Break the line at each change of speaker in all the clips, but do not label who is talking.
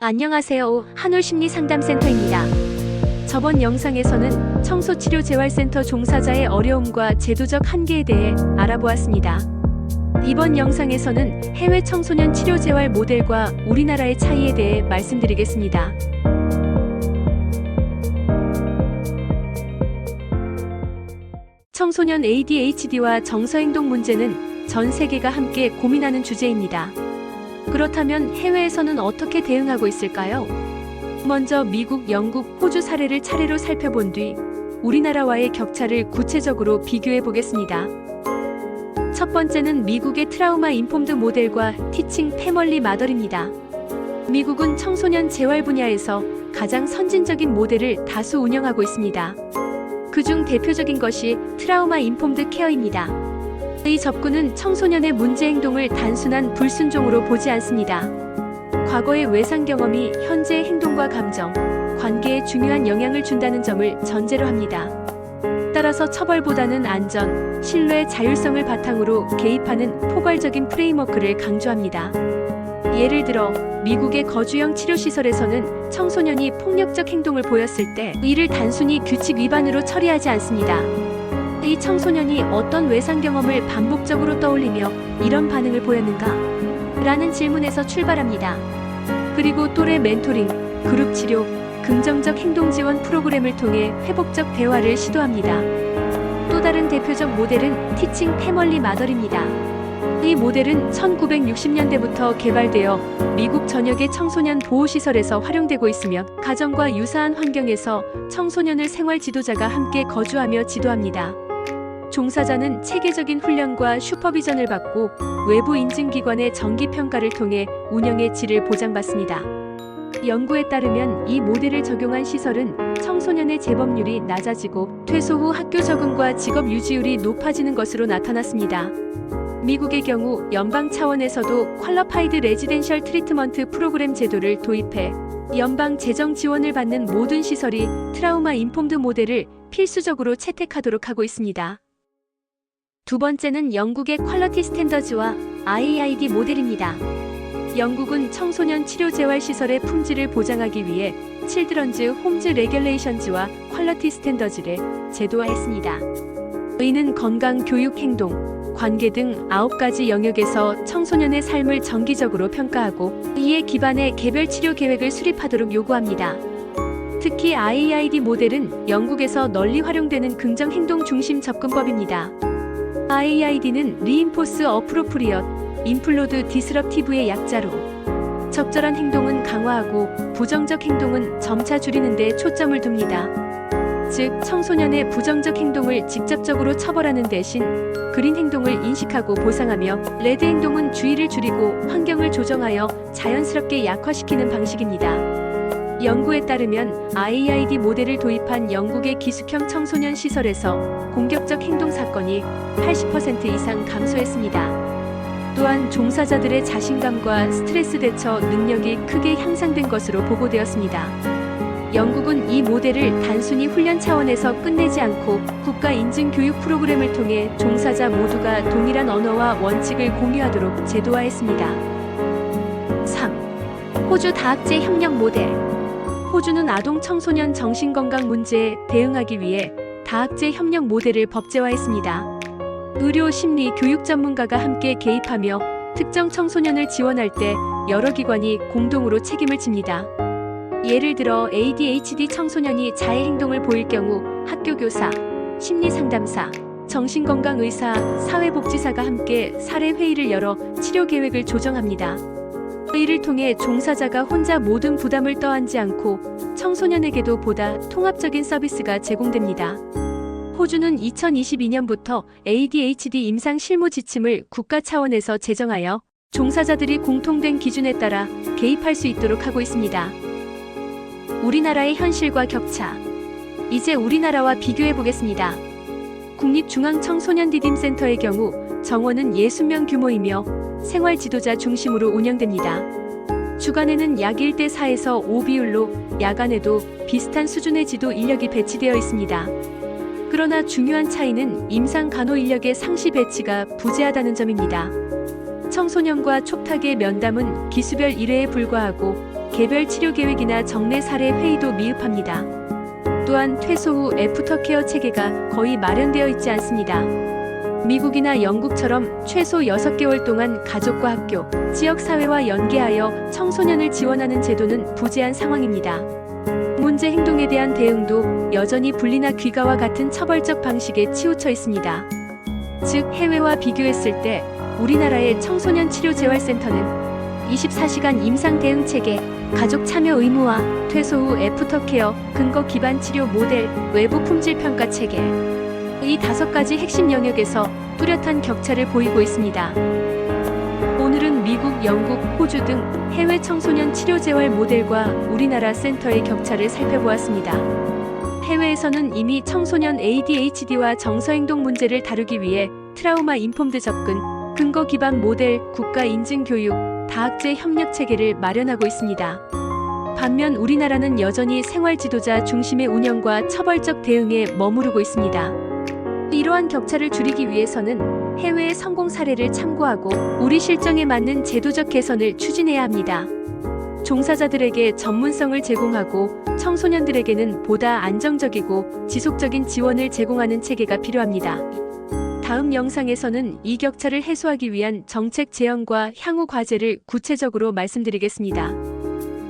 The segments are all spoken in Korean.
안녕하세요. 한올심리상담센터입니다. 저번 영상에서는 청소치료재활센터 종사자의 어려움과 제도적 한계에 대해 알아보았습니다. 이번 영상에서는 해외 청소년 치료재활 모델과 우리나라의 차이에 대해 말씀드리겠습니다. 청소년 ADHD와 정서행동 문제는 전 세계가 함께 고민하는 주제입니다. 그렇다면 해외에서는 어떻게 대응하고 있을까요? 먼저 미국, 영국, 호주 사례를 차례로 살펴본 뒤 우리나라와의 격차를 구체적으로 비교해 보겠습니다. 첫 번째는 미국의 트라우마 인폼드 모델과 티칭 패멀리 마더입니다. 미국은 청소년 재활 분야에서 가장 선진적인 모델을 다수 운영하고 있습니다. 그중 대표적인 것이 트라우마 인폼드 케어입니다. 이 접근은 청소년의 문제 행동을 단순한 불순종으로 보지 않습니다. 과거의 외상 경험이 현재의 행동과 감정, 관계에 중요한 영향을 준다는 점을 전제로 합니다. 따라서 처벌보다는 안전, 신뢰, 자율성을 바탕으로 개입하는 포괄적인 프레임워크를 강조합니다. 예를 들어 미국의 거주형 치료시설에서는 청소년이 폭력적 행동을 보였을 때 이를 단순히 규칙 위반으로 처리하지 않습니다. 이 청소년이 어떤 외상 경험을 반복적으로 떠올리며 이런 반응을 보였는가? 라는 질문에서 출발합니다. 그리고 또래 멘토링, 그룹 치료, 긍정적 행동 지원 프로그램을 통해 회복적 대화를 시도합니다. 또 다른 대표적 모델은 티칭 패멀리 마더입니다. 이 모델은 1960년대부터 개발되어 미국 전역의 청소년 보호시설에서 활용되고 있으며 가정과 유사한 환경에서 청소년을 생활 지도자가 함께 거주하며 지도합니다. 종사자는 체계적인 훈련과 슈퍼비전을 받고 외부 인증기관의 정기평가를 통해 운영의 질을 보장받습니다. 연구에 따르면 이 모델을 적용한 시설은 청소년의 재범률이 낮아지고 퇴소 후 학교 적응과 직업 유지율이 높아지는 것으로 나타났습니다. 미국의 경우 연방 차원에서도 퀄러파이드 레지덴셜 트리트먼트 프로그램 제도를 도입해 연방 재정 지원을 받는 모든 시설이 트라우마 인폼드 모델을 필수적으로 채택하도록 하고 있습니다. 두 번째는 영국의 퀄러티 스탠더즈와 IAID 모델입니다. 영국은 청소년 치료재활시설의 품질을 보장하기 위해 칠드런즈 홈즈 레귤레이션즈와 퀄러티 스탠더즈를 제도화했습니다. 이는 건강, 교육, 행동, 관계 등 9가지 영역에서 청소년의 삶을 정기적으로 평가하고 이에 기반해 개별 치료 계획을 수립하도록 요구합니다. 특히 IAID 모델은 영국에서 널리 활용되는 긍정 행동 중심 접근법입니다. IAID는 Reinforce Appropriate Improved Disruptive의 약자로 적절한 행동은 강화하고 부정적 행동은 점차 줄이는 데 초점을 둡니다. 즉, 청소년의 부정적 행동을 직접적으로 처벌하는 대신 그린 행동을 인식하고 보상하며 레드 행동은 주의를 줄이고 환경을 조정하여 자연스럽게 약화시키는 방식입니다. 연구에 따르면 IAID 모델을 도입한 영국의 기숙형 청소년 시설에서 공격적 행동 사건이 80% 이상 감소했습니다. 또한 종사자들의 자신감과 스트레스 대처 능력이 크게 향상된 것으로 보고되었습니다. 영국은 이 모델을 단순히 훈련 차원에서 끝내지 않고 국가 인증 교육 프로그램을 통해 종사자 모두가 동일한 언어와 원칙을 공유하도록 제도화했습니다. 3. 호주 다학제 협력 모델. 호주는 아동 청소년 정신건강 문제에 대응하기 위해 다학제 협력 모델을 법제화했습니다. 의료, 심리, 교육 전문가가 함께 개입하며 특정 청소년을 지원할 때 여러 기관이 공동으로 책임을 집니다. 예를 들어 ADHD 청소년이 자해 행동을 보일 경우 학교 교사, 심리상담사, 정신건강의사, 사회복지사가 함께 사례 회의를 열어 치료 계획을 조정합니다. 이를 통해 종사자가 혼자 모든 부담을 떠안지 않고 청소년에게도 보다 통합적인 서비스가 제공됩니다. 호주는 2022년부터 ADHD 임상 실무 지침을 국가 차원에서 제정하여 종사자들이 공통된 기준에 따라 개입할 수 있도록 하고 있습니다. 우리나라의 현실과 격차. 이제 우리나라와 비교해 보겠습니다. 국립중앙청소년디딤센터의 경우 정원은 60명 규모이며 생활 지도자 중심으로 운영됩니다. 주간에는 약 1대4에서 5 비율로 야간에도 비슷한 수준의 지도 인력이 배치되어 있습니다. 그러나 중요한 차이는 임상 간호 인력의 상시 배치가 부재하다는 점입니다. 청소년과 촉탁의 면담은 기수별 1회에 불과하고 개별 치료 계획이나 정례 사례 회의도 미흡합니다. 또한 퇴소 후 애프터케어 체계가 거의 마련되어 있지 않습니다. 미국이나 영국처럼 최소 6개월 동안 가족과 학교, 지역사회와 연계하여 청소년을 지원하는 제도는 부재한 상황입니다. 문제 행동에 대한 대응도 여전히 분리나 귀가와 같은 처벌적 방식에 치우쳐 있습니다. 즉, 해외와 비교했을 때 우리나라의 청소년 치료재활센터는 24시간 임상 대응 체계, 가족 참여 의무화, 퇴소 후 애프터케어, 근거 기반 치료 모델, 외부 품질 평가 체계, 이 5가지 핵심 영역에서 뚜렷한 격차를 보이고 있습니다. 오늘은 미국, 영국, 호주 등 해외 청소년 치료재활 모델과 우리나라 센터의 격차를 살펴보았습니다. 해외에서는 이미 청소년 ADHD와 정서행동 문제를 다루기 위해 트라우마 인폼드 접근, 근거 기반 모델, 국가 인증 교육, 다학제 협력 체계를 마련하고 있습니다. 반면 우리나라는 여전히 생활 지도자 중심의 운영과 처벌적 대응에 머무르고 있습니다. 이러한 격차를 줄이기 위해서는 해외의 성공 사례를 참고하고 우리 실정에 맞는 제도적 개선을 추진해야 합니다. 종사자들에게 전문성을 제공하고 청소년들에게는 보다 안정적이고 지속적인 지원을 제공하는 체계가 필요합니다. 다음 영상에서는 이 격차를 해소하기 위한 정책 제언과 향후 과제를 구체적으로 말씀드리겠습니다.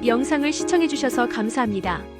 영상을 시청해주셔서 감사합니다.